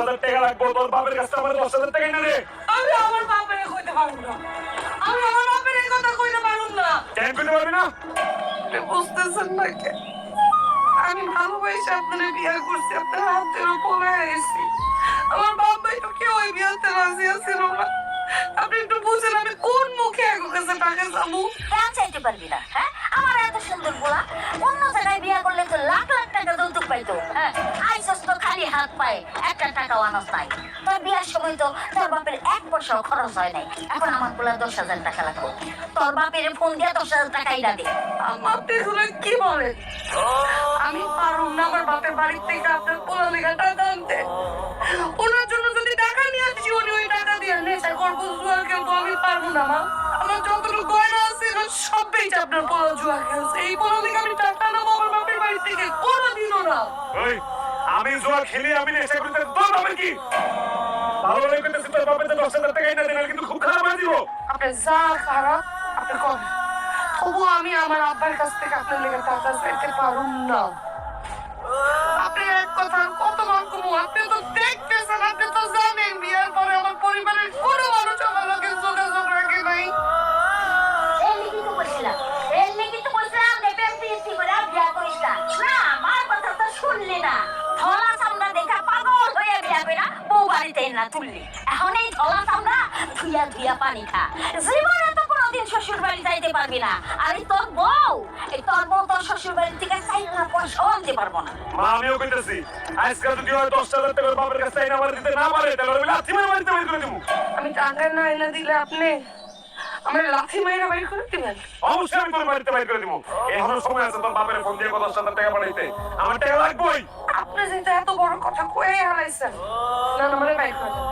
10,000 টাকা লাগবে তোর বাপের কাছে আমার 10,000 টাকা এনে দে আমি আমার বাপের কইতে পারবো না আমি আমার বাপের এই কথা কইতে পারবো না কেন কইতে পারবি না আপনি বুঝতেছেন না কে আমি ভালোবাসে আপনার বিয়ে করছি আপনার হাতের উপরে এসেছি আমার বাবাই তো কেউ ওই বিয়েতে রাজি আছিল না আপনি একটু বুঝেন আমি কোন মুখে এখন কাছে টাকা যাবো কেন চাইতে পারবি না হ্যাঁ আমার এত সুন্দর গোলা অন্য জায়গায় বিয়ে করলে তো লাখ লাখ টাকা যৌতুক পাইতো হ্যাঁ আইসস তো খালি হাত পায়ে একটা টাকাও আনস নাই তোর বিয়ার সময় তো তোর বাপের 1 পয়সাও খরচ হয় নাই এখন আমার গোলা 10,000 টাকা লাগবে তোর বাপের ফোন দিয়ে 10,000 টাকা ইরা দে আপনি এগুলো কি বলেন আমি পারুম না আমার বাপের বাড়ির থেকে আপনার পোড়ালেখা টাকা আনতে ওনার জন্য যদি টাকা নিয়ে আসছি উনি ওই টাকা দিয়ে নেশা করবো জুয়া খেলবো আমি পারবো না মা আমার যতটুকু গয়না আছে সব বেচে আপনার পোড়া জুয়া খেলছে এই পোড়ালেখা আমি টাকা নেবো আমার বাপের বাড়ি থেকে কোনোদিনও না ওই আমি জুয়া খেলি আমি নেশা করতে তোর বাপের কি ভালো লাগে কইতেছিস তোর বাপের 10,000 টাকা এনে দে না কিন্তু খুব খারাপ হয়ে দিব আপনি যা খারাপ আপনি করেন তবু আমি আমার আব্বার কাছ থেকে আপনার লেগে টাকা চাইতে পারুম না আপনি এক কথা কতবার কমু আপনি তো দেখতেছেন আপনি তো জানেন বিয়ার পরে আমার পরিবারের কোনো মানুষ আমার লোকের যোগাযোগ রাখে নাই এমনি কিন্তু কইছিলাম প্রেম প্রীতি করে বিয়া করিস না না আমার কথা তো শুনলি না ধলা চামড়া দেখা পাগল হয়ে বিয়া কইরা বউ বাড়িতে না তুললি এখন এই ধলা চামড়া ধুইয়া ধুইয়া পানি খা জীবনে তো কোনোদিন শ্বশুর বাড়ি যাইতে পারবি না আর তোর বউ তোর শ্বশুর বাড়ি থেকে চাইলে পয়সা আনতে পারবো না মা আমিও কইতেছি আজকাল যদি হয় 10,000 টাকা বাপের কাছে এনে আমার দিতে না পারে তাহলে আমি লাথি মেরে বাড়িতে বের করে দেব আমি টাকা না এনে দিলে আপনি আমার লাথি মাইরা বাইর করে দিবেন অবশ্যই আমি তোর বাড়িতে বাইর করে দিব এখনো সময় আছে তোর বাপের ফোন দিয়ে 10,000 টাকা পাঠাইতে আমার টাকা লাগবেই আপনি যেটা এত বড় কথা কয়ে হারাইছেন না না মানে বাইর করে দেন।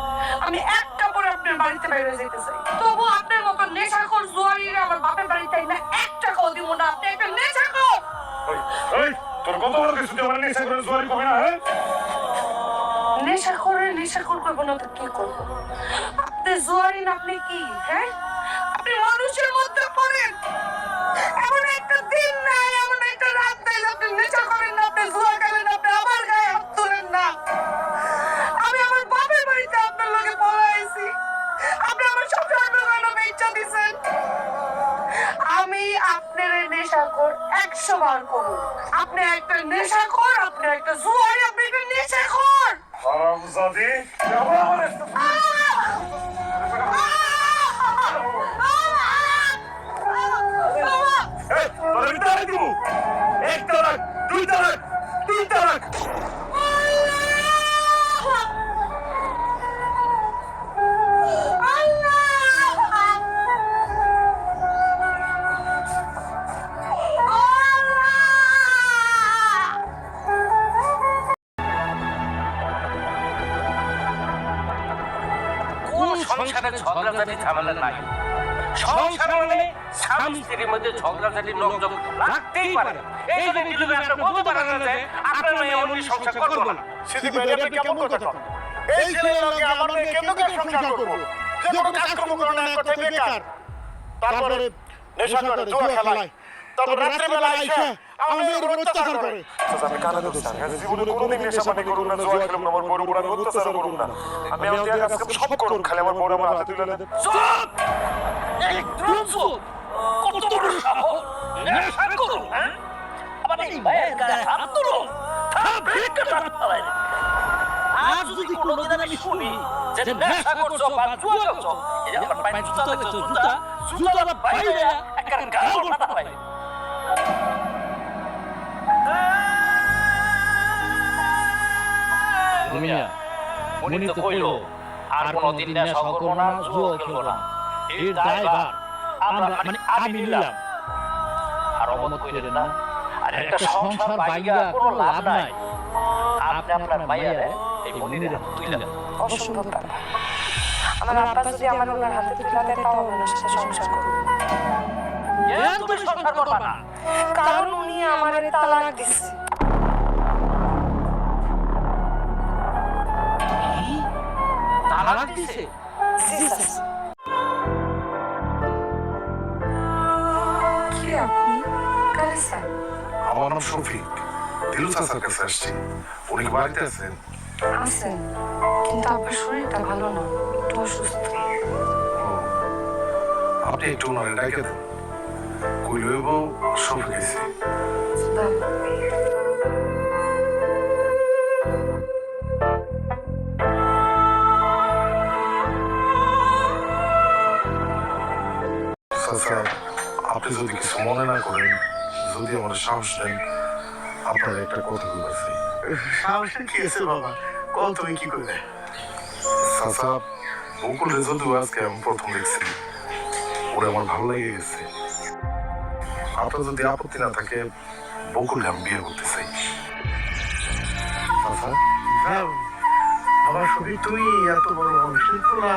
আমি একটা পরে আপনার বাড়িতে বাইরে যেতে চাই তবু আপনার মতো নেশাখোর জুয়ারিরা আমার বাপের বাড়িতে না একটা কও দিব না আপনি একটা নেশাখোর ওই ওই তোর কত বড় কিছু আমার নেশা করে জোয়ারি কবে না হ্যাঁ নেশাখোর করবো না তো কি করবো আপনি জুয়ারি না আপনি কি হ্যাঁ আপনি মানুষের মধ্যে পড়েন এমন একটা দিন নাই এমন একটা রাত নাই আপনি নেশা করেন না আপনি জুয়া খেলেন আপনি আমার গায়ে হাত তোলেন না আমি আমার বাপের বাড়িতে আপনার লগে পড়াইছি আপনি আমার সব জন্মগানো বেচা দিছেন আমি আপনার নেশাখোর 100 বার করব আপনি একটা নেশাখোর আপনি একটা জুয়ারি আপনি একটা নেশাখোর হারামজাদি কেমন আমার আমি তাই দিব 1 তালাক 2 তালাক 3 তালাক সংসারে ঝগড়াঝাটি ঝামেলা নাই সংসার মানে স্বামী স্ত্রীর মধ্যে ঝগড়াঝাটি নকজক লাগতেই পারে এই জন্য দিলুকে আপনার বলতে পারেন না যে আপনার মেয়ে এমনই সংসার করবো না সিদ্দিক ভাই আপনি কেমন কথা কন এই ছেলের লগে আমার মেয়ে কেমন করে সংসার করব যে কোনো কাজকর্ম করে না এক কথায় বেকার তারপরে নেশা করে জুয়া খেলায় তারপর রাত্রে বেলা আইসা আমার মেয়ের উপর অত্যাচার করে আমি কানা দোস্ত আমি জীবনে কোনোদিন নেশা পানি করব না জোয়া খেলব না আমার বড় বড় আমি অত্যাচার করব না আমি আমার কাছে সব করব খালি আমার বড় আমার হাতে তুলে দেব চুপ একদম চুপ কত বড় সাহস নেশা করো হ্যাঁ আবার এই মায়ের গায়ে হাত তুলো থাপ রেখে হাত ফালাই আজ যদি কোনোদিন আমি শুনি যে নেশা করছো বা জুয়া খেলছো এই যে আমার পায়ে জুতা দেখছো জুতা বা বাইরে একটা গাল মাথা ফালাই মিয়া উনি তো কইলো আর কোনোদিন নেশা করবো না জুয়া খেলবো না এর দায়ভার আমরা মানে আমি নিলাম আর অমত কইলেন না আর একটা সংসার বাইয়া কোনো লাভ নাই আপনি আপনার মাইয়ারে এই মনিরের হাতে তুইলেন অসম্ভব ব্যাপার আমার আব্বা যদি আমার ওনার হাতে তুলে দেয় তাও আমি ওনার সাথে সংসার করব কেন তুমি সংসার করবা না কারণ উনি আমারে তালাক দিছে তালাক দিছে জিসাস কি আপনি কারিসা আমার নাম শফিক দিলু চাচার কাছে আসছি উনি কি বাড়িতে আছেন আছেন কিন্তু আপনার শরীরটা ভালো না, একটু অসুস্থ। আপনি একটু ওনারে ডাইকে দেন, কই লইব সব গেছে। চাচা, আপনি যদি কিছু মনে না করেন, যদি আমার সাহস দেন, আপনার একটা কথা বলেছি। সাহসের কি আছে বাবা, কল তুমি কি করবে? চাচা, বকুলের যদিও আজকে আমি প্রথম দেখছি, ওরা আমার ভালো লেগে গেছে। আপনার যদি আপত্তি না থাকে, বকুলে আমি বিয়ে করতে চাই। চাচা, যাও, আমার ছবি তুমি এত বড় মানুষের পোলা,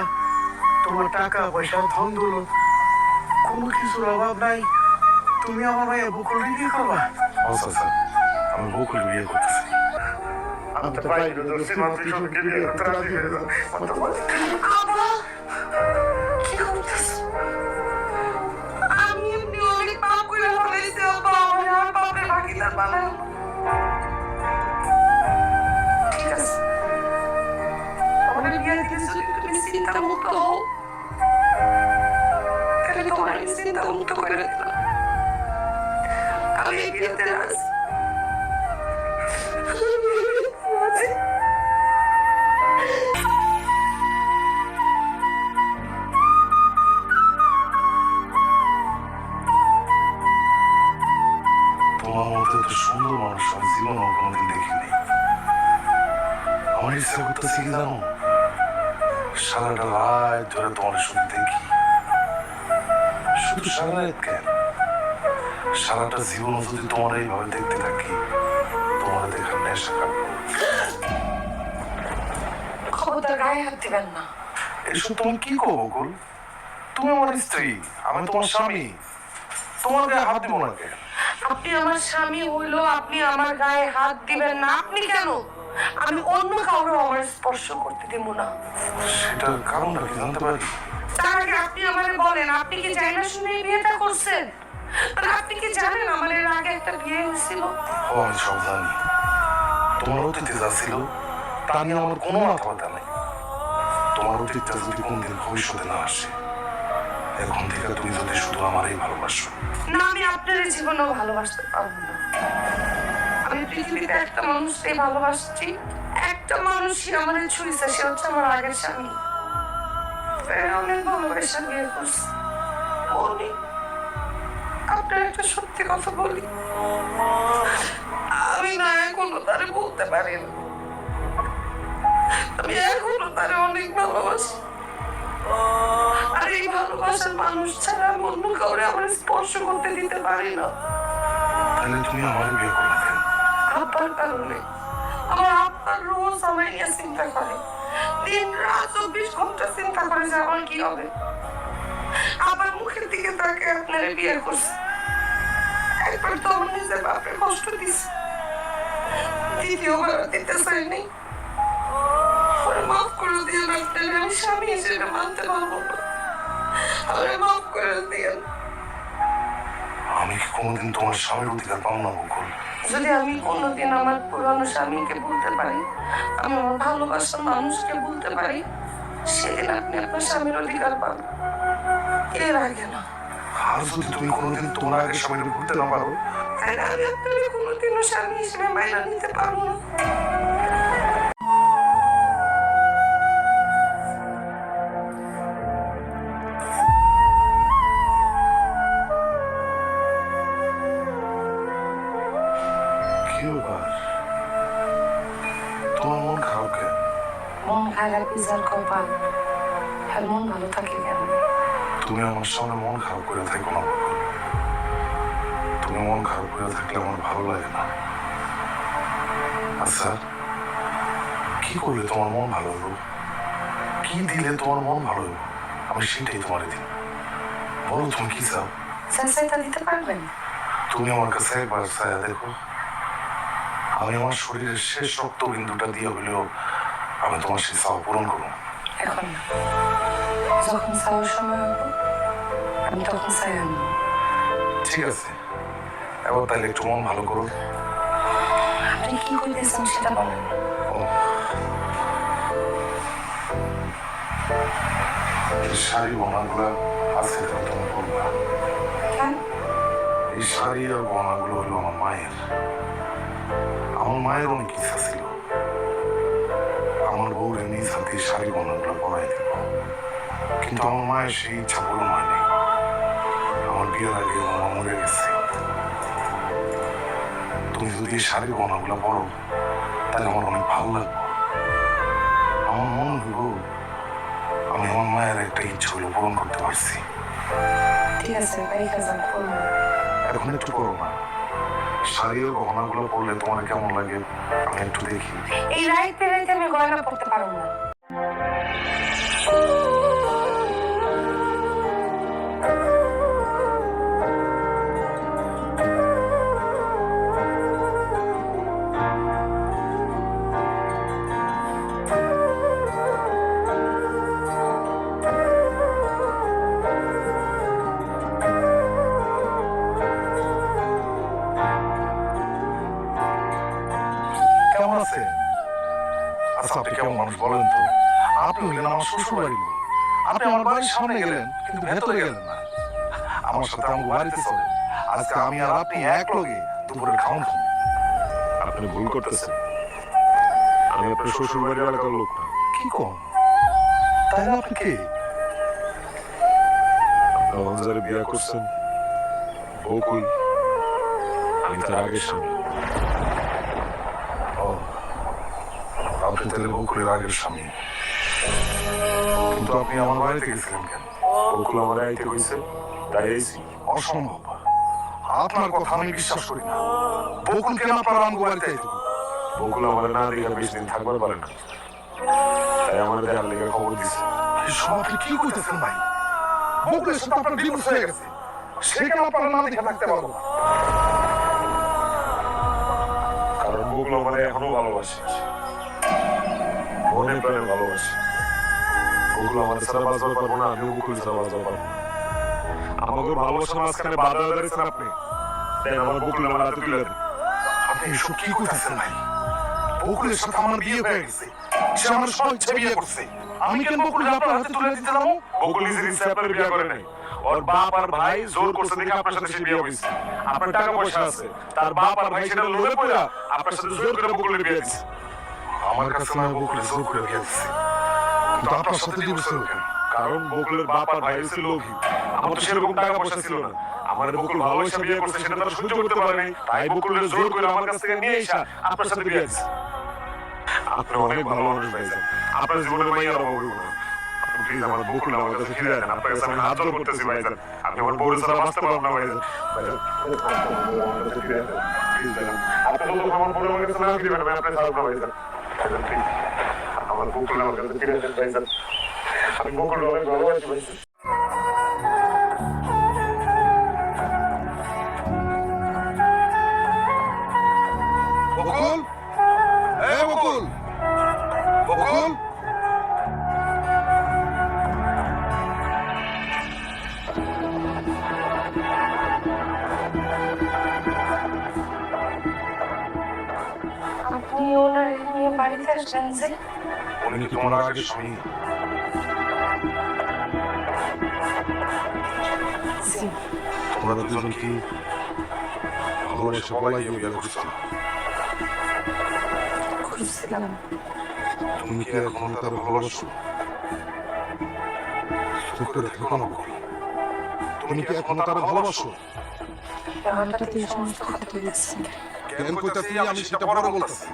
তোমার টাকা পয়সা ধন দৌলত কোনো কিছুর অভাব নাই, তুমি আমার ভাইয়া বকুল বিয়ে করবা? ও চাচা, আমি বকুলে বিয়ে করতে চাই। আমি তো পাই বিয়ে করতে রাজি হয়ে যাও। আব্বা, কি করতেছ? আমি এমনি অনেক পাপ করে ফেলেছি আব্বা, আমার আর পাপের ভাগিদার বানাও। ঠিক আছে, আমাদের বিয়ে দিয়ে যদি তুমি চিন্তা মুক্ত হও, তাহলে তোমার আমি চিন্তা মুক্ত করে দিলাম। আমি এই বিয়েতে রাজি। তোমার মতো এত সুন্দর মানুষ আমি জীবনে কোনোদিন দেখিনি। আমার ইচ্ছা করতেছি কি জানো, সারাটা রাত ধরে তোমার শুধু দেখি। শুধু সারা রাত কেন, সারাটা জীবন যদি তোমার এইভাবে দেখতে থাকি, তোমার দেখার নেশা কাটবো। খবরদার গায়ে হাত দিবেন না। এসব তুমি কি করবো বকুল? তুমি আমার স্ত্রী, আমি তোমার স্বামী, তোমার গায়ে হাত দিব না কেন? আপনি আমার স্বামী হইলো, আপনি আমার গায়ে হাত দিবেন না। আপনি কেন? আমি অন্য কাউকে আমার স্পর্শ করতে দেব না। সেটার কারণটা কি জানতে পারি? তার আগে আপনি আমারে বলেন, আপনি কি জানেন না শুনে এই বিয়েটা করছেন? আর আপনি কি জানেন আমার এর আগে একটা বিয়ে হয়েছিল? ও, আমি সব জানি। তোমার অতীতে যা ছিল তা নিয়ে আমার কোনো মাথা ব্যথা নেই। তোমার অতীতটা যদি কোনদিন ভবিষ্যতে না আসে, এখন থেকে তুমি যদি শুধু আমারই ভালোবাসো। না, আমি আপনার জীবনেও ভালোবাসতে পারবো না। আমি পৃথিবীতে একটা মানুষকে ভালোবাসছি, একটা মানুষই আমাদের ছুঁয়েছে, সে হচ্ছে আমার আগের স্বামী। অনেক ভালোবাসা বিয়ে করছি। বলি, আপনার একটা সত্যি কথা বলি, আমি না এখনো তারে বলতে পারি না, আমি এখনো তারে অনেক ভালোবাসি। আর এই ভালোবাসার মানুষ ছাড়া আমি অন্য কাউরে আমার স্পর্শ করতে দিতে পারি না। তাহলে তুমি আমার বিয়ে করলে কেন? আব্বার কারণে। আমার আব্বার রোজ আমার নিয়ে চিন্তা করে, দিন রাত 24 ঘন্টা চিন্তা করে যে আমার কি হবে। আবার মুখের দিকে তাকে আপনার বিয়ে করছে, একবার তো আমার নিজের বাপের কষ্ট দিছে, দ্বিতীয়বার দিতে চাইনি। ওরে মাফ করে দিয়ে আপনার আমি স্বামী হিসেবে মানতে পারবো না, ওরে মাফ করে দিয়ে। আমি কি কোনোদিন তোমার স্বামীর অধিকার পাবো না বকুল? যদি আমি কোনোদিন আমার পুরানো স্বামীকে বলতে পারি, আমি আমার ভালোবাসার মানুষকে বলতে পারি, সেদিন আপনি আপনার স্বামীর অধিকার পাবেন, এর আগে না। আর যদি তুমি কোনোদিন তোমার আগে স্বামীর বলতে না পারো, তাহলে আমি আপনার কোনোদিনও স্বামী হিসেবে মাইনা নিতে পারবো না। কি ব্যাপার? তোমার মন খারাপ কেন? মন খারাপ পিজার কপাল, আর মন ভালো থাকে কেন? তুমি আমার সামনে মন খারাপ করে থাকো না বকুল। তুমি মন খারাপ করে থাকলে আমার ভালো লাগে না। আচ্ছা, কি করলে তোমার মন ভালো হলো? কি দিলে তোমার মন ভালো হলো? আমি সেটাই তোমার দিন। বলো তুমি কি চাও? চাচাইটা দিতে পারবেন? তুমি আমার কাছে একবার ছায়া দেখো। আমি আমার শরীরের শেষ রক্তবিন্দুটা দিয়ে হলেও আমি তোমার সেই চাওয়া পূরণ করবো। এখন না, যখন চাওয়ার সময় হবে আমি তখন চাই আনবো। ঠিক আছে, এবার তাহলে একটু মন ভালো করুন। আপনি কি করতেছেন সেটা বলেন। ও, শাড়ি গহনাগুলো আছে তো তুমি বলবা। কেন? এই শাড়ি আর গহনাগুলো হলো আমার মায়ের। আমার মায়ের অনেক ইচ্ছা ছিল আমার বউরে নিজ হাতে শাড়ি গহনাগুলো পরাই দেব, কিন্তু আমার মায়ের সেই ইচ্ছা পূরণ হয়নি। আমার বিয়ের আগে মামা মরে গেছে। তুমি যদি এই শাড়ির গহনাগুলো পরো তাহলে আমার অনেক ভালো লাগবে। আমার মন হলো আমি আমার মায়ের একটা ইচ্ছা হলো পূরণ করতে পারছি। ঠিক আছে ভাই, কাজান করবো। এখন একটু করো না, শাড়ির গহনাগুলো পরলে তোমার কেমন লাগে আমি একটু দেখি। এই রাইতে রাইতে আমি গয়না পড়তে পারবো না। কেমন আছে? আচ্ছা আপনি কেমন মানুষ বলেন তো? আপনি হলেন আমার শ্বশুর বাড়ি লোক। আপনি আমার বাড়ির সামনে গেলেন কিন্তু ভেতরে গেলেন না। আমার সাথে আমার বাড়িতে চলেন, আজকে আমি আর আপনি এক লগে দুপুরের খাওয়ান খাবো। আপনি ভুল করতেছেন। আমি আপনার শ্বশুর বাড়ির এলাকার লোক না। কি কম? তাহলে আপনি কে? আপনি যারা বিয়ে করছেন বকুল, আমি তার আগের স্বামী। আপনি তাহলে বকুলের আগের স্বামী, কিন্তু আপনি আমার বাড়িতে গেছিলেন কেন? বকুল আমার আইতে হয়েছে তাই আইছি। অসম্ভব, আপনার কথা আমি বিশ্বাস করি না। বকুল কেন আপনার আমগো বাড়িতে আইতো? বকুল আমার না দেখে বেশি দিন থাকবার পারে না, তাই আমার দেওয়ার লেগে খবর দিছে। এসব আপনি কি করতেছেন ভাই? বকুলের সাথে আপনার ডিভোর্স হয়ে গেছে, সে কেন আপনার না দেখে থাকতে পারবো না? কারণ বকুল আমার এখনো ভালোবাসে, মনে প্রাণে ভালোবাসে। বকুল আমার ছাড়া বাঁচবার পারবো না, আমিও বকুল ছাড়া বাঁচবার পারবো না। আমাকে ভালোবাসার মাঝখানে বাধা দাঁড়িয়েছেন আপনি, তাই আমার বকুল আমার হাতে তুলে দেন। আপনি এসব কি করতেছেন ভাই? বকুলের সাথে আমার বিয়ে হয়ে গেছে, সে আমার স্বেচ্ছায় বিয়ে করছে। আমি কেন বকুলকে আপনার হাতে তুলে দিতে যাবো? বকুল নিজের ইচ্ছে আপনার বিয়ে করে নাই, ওর বাপ আর ভাই জোর করছে দেখে আপনার সাথে সে বিয়ে হয়েছে। আপনার টাকা পয়সা আছে, তার বাপ আর ভাই সেটা লোভে পড়া আপনার সাথে জোর করে বকুলের বিয়ে দিচ্ছে। আমার কাছে না বকুলে জোর করে বিয়ে দিচ্ছে, কিন্তু আপনার সাথে ডিভোর্স হলো কেন? কারণ বকুলের বাপ আর ভাই ছিল লোভী, আমার তো সেরকম টাকা পয়সা ছিল না। আমার বকুল ভালোবাসা বিয়ে করছে, সেটা তারা সহ্য করতে পারে নাই, তাই বকুলের জোর করে আমার কাছ থেকে নিয়ে এসে আপনার সাথে বিয়ে দিচ্ছে। আপনি অনেক ভালো মানুষ ভাইজান, আপনার জীবনে মাইয়ার অভাব হইব না। প্লিজ আমার বকুল আমার কাছে ফিরে দেন, আপনার কাছে আমি হাত জোর করতেছি ভাইজান। আপনি আমার বউর ছাড়া বাঁচতে পারবেন না ভাইজান। আপনি আমার বউর আমার কাছে না ফিরবেন, আমি আপনার ছাড়া ভাইজান। আমার বকুল আমার কাছে ফিরে দেন ভাইজান, আমি বকুল অনেক ভালোবাসি ভাইজান। বকুল, এ বকুল, বকুল। আপনি ওনার নিয়ে বাড়িতে আসবেন যে? উনি কি তোমার আগের স্বামী? জি। তোমরা দুজন কি ভালোবাসা বলাই দিয়ে বিয়ে করছো? খুঁজছিলাম। তুমি কি এখন তার ভালোবাসো? চুপ করে থেকো না বকুল। তুমি কি এখন তার ভালোবাসো? হঠাৎ এই সমস্ত কথা বলেছি। কেন কইতাছি আমি সেটা পরে বলতাছি।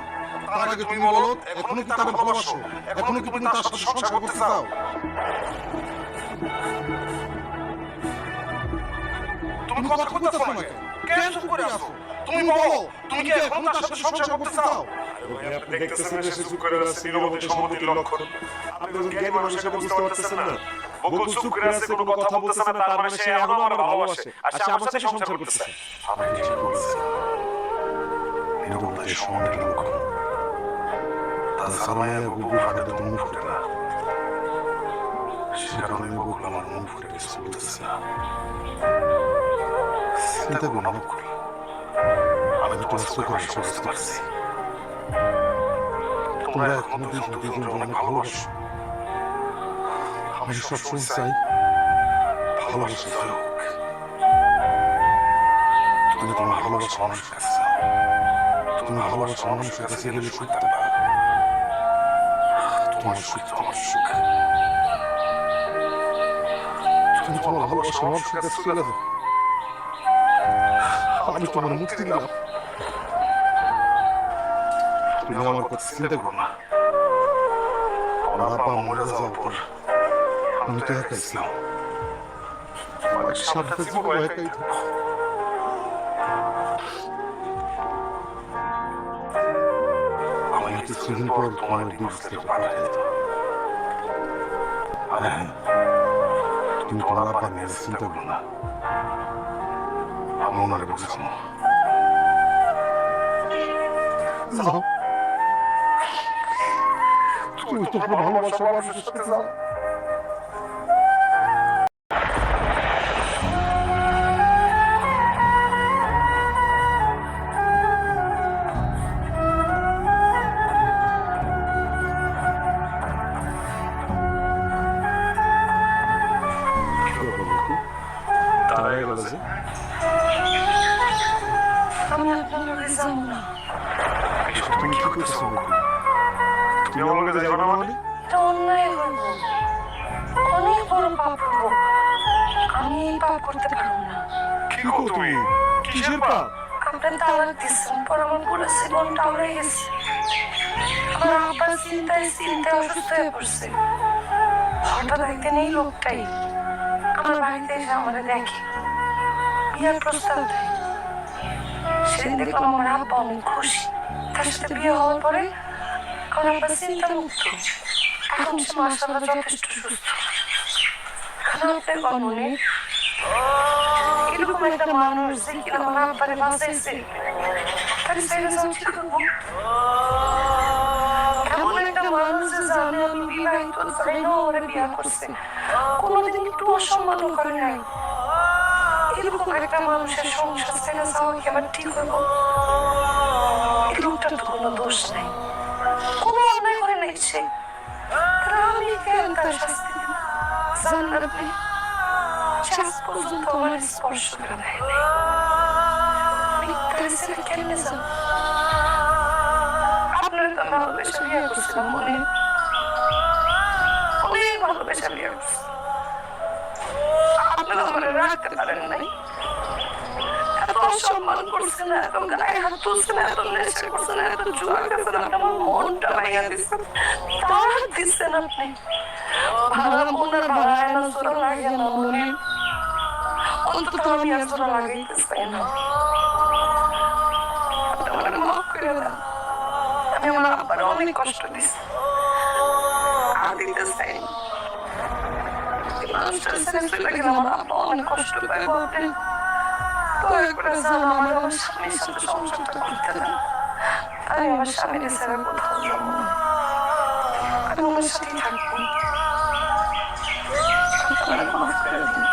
তার আগে তুমি বলো, এখনো কি তার ভালোবাসো? এখনো কি তুমি তার সাথে সংসার করতে চাও? তুমি কথা কইতাছো না কেন? কেন চুপ করে আছো? তুমি বলো, তুমি কি এখন তার সাথে সংসার করতে চাও? আপনি দেখতেছেন যে সে চুপ করে আছে, নীরবতা সম্মতির লক্ষণ। আপনি যখন জ্ঞানী মানুষ সেটা বুঝতে পারতেছেন না। বকুল চুপ করে আছে, কোনো কথা বলতেছে না, তার মানে সে এখনো আমার ভালোবাসে, আর সে আমার সাথে সংসার করতেছে। আপনি ঠিক বলেছেন, নীরবতাই সম্মানের লক্ষণ। তাছাড়া মায়ের বুবু ফাটাতে তো মুখ ফুটে না, সে কারণে বকুল আমার মুখ ফুটে কিছু বলতেছে না। চিন্তা করো না বকুল, আমি তো কষ্ট করে সব বুঝতে পারছি। তোমরা এখনো দুজন দুজনকে অনেক ভালোবাসো। আমি সবসময় চাই ভালোবাসা জয় হোক। তুমি তোমার ভালোবাসা মানুষের কাছে যাও, তুমি ভালোবাসা মানুষের কাছে গেলে সুখ পাবা। তোমার সুখ তো আমার সুখ। তুমি তোমার ভালোবাসা মানুষের কাছে চলে যাও, আমি তোমার মুক্তি দিলাম। তুমি আমার কথা চিন্তা করো না। আমার আব্বা মরে যাওয়ার পর আমি তো একাই ছিলাম, সারাটা জীবন একাই থাকবো। আমি কিছুদিন পর তোমার বিদেশ থেকে পাঠিয়ে দিত। আর হ্যাঁ, তুমি তোমার আব্বা নিয়ে চিন্তা করো না, আমি ওনারে বুঝাবো। যাও, তুমি তোমার ভালোবাসা মানুষের সাথে যাও। তারাই গেল যে আমি আপনার লগে যাবো না। তুমি কি করতেছো? তুমি আমার কাছে যাবে না মানে? এটা অন্যায় হইব, অনেক বড় পাপ হইব। আমি এই পাপ করতে পারবো না। কি করো তুমি? কিসের পাপ? আপনার তালাক দিচ্ছেন, পর আমার পুরো জীবনটা উড়ে গেছে। আমার আব্বা চিন্তায় চিন্তায় অসুস্থ হয়ে পড়ছে। হঠাৎ একদিন এই লোকটাই আমার বাড়িতে এসে আমাদের দেখে, বিয়ের প্রস্তাব দেয়। সেদিন দেখলাম আমার আব্বা অনেক খুশি। তার সাথে বিয়ে হওয়ার পরে আমার আব্বা চিন্তা মুক্ত। এখন সে মাশাআল্লাহ যথেষ্ট সুস্থ। এখন আপনার মনে এরকম একটা মানুষ যে কিনা আমার আব্বারে বাঁচাইছে, তার ছেড়ে যাওয়া ঠিক হবো? এমন একটা মানুষ যে জানে আমি বিবাহিত, জানি না ওরে বিয়ে করছে, কোনোদিন একটু অসম্মানও করে নাই। এরকম একটা মানুষের সংসার ছেড়ে যাওয়া কি আবার ঠিক হবো? এই লোকটার তো কোনো দোষ নাই, কোনো অন্যায় করে নাই সে। আমি কেন তার শাস্তি দিব? জানেন আপনি, শেষ পর্যন্ত আমার স্পর্শ করে দেয় নাই। আমি তার ছেড়ে কেমনে যাব? আপনার তো ভালোবেসে বিয়ে করছিলাম, মনে অনেক ভালোবেসে বিয়ে করছি। আপনি তো আমার রাখতে পারেন নাই। এত অসম্মান করছেন, এত গায়ে হাত তুলছেন, এত নেশা করছেন, এত জুয়া খেয়েছেন, আপনি আমার মনটা ভাঙা দিচ্ছেন, তালাক দিচ্ছেন আপনি। ভাড়া মন আর ভাড়া এনা জোড়া লাগে না মনে, অন্তত আমি আর জোড়া লাগাইতে চাই না। আপনি আমার মাফ করে দেন। আমি আমার আব্বার অনেক কষ্ট দিচ্ছি, আর দিতে চাই না। এই মানুষটার ছেড়ে চলে গেলে আমার আব্বা অনেক কষ্ট পাইব। আপনি দয়া করে যান, আমার স্বামীর সাথে সংসারটা করতে দেন। আমি আমার স্বামীর ছেড়ে কোথাও যাবো না, আমি ওনার সাথেই থাকবো। আপনি আমার মাফ করে দিন।